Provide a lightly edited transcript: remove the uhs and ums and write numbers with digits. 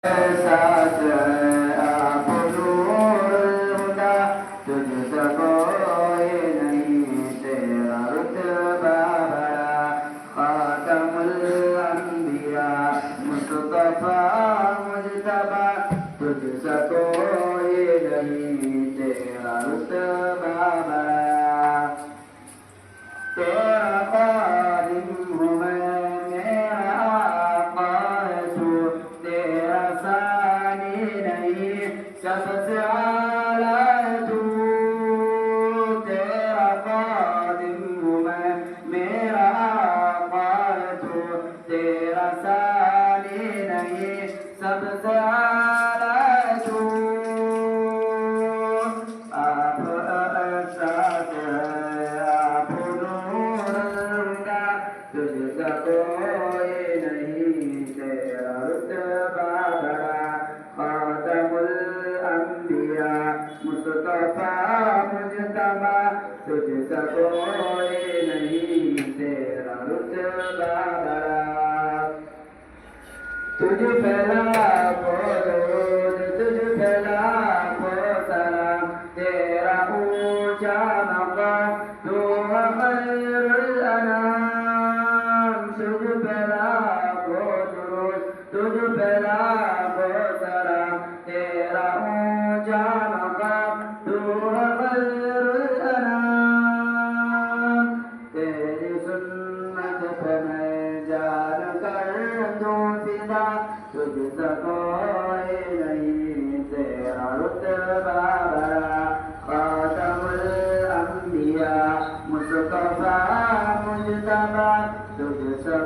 साथ आप नूर हुदा तुझसे कोई नहीं तेरा रुतबा बड़ा खातमुल अंबिया मुस्तफा मुजतबा तुझसे कोई नहीं तेरा रुतबा बड़ा तेरा कादिम हूँ मैं मेरा आका है तू तेरा सानी नहीं सबसे आला है तू तेरा कादिम हूँ मैं मेरा आका है तू तेरा सानी नहीं सबसे आला है तू आप एहसास है आप नूर का तुझसे कोई नहीं तेरा रुतबा बड़ा खातमुल अंबिया मुस्तफा मुजतबा तुझसे कोई नहीं तेरा रुतबा बड़ा तुझ पे लाखों दरूद तुझ पे लाखों सलाम तेरा ऊंचा मकाम तू है खैरुल अनाम तुझ पे लाखों दरूद तुझ पे लाखों सलाम तेरा ऊंचा मकाम तू है खैरुल अनाम तेरी सुन्नत पे मैं जान कर दूं फिदा तुझसे कोई नहीं तेरा रुतबा बड़ा खातमुल अंबिया मुस्तफा मुजतबा तुझसे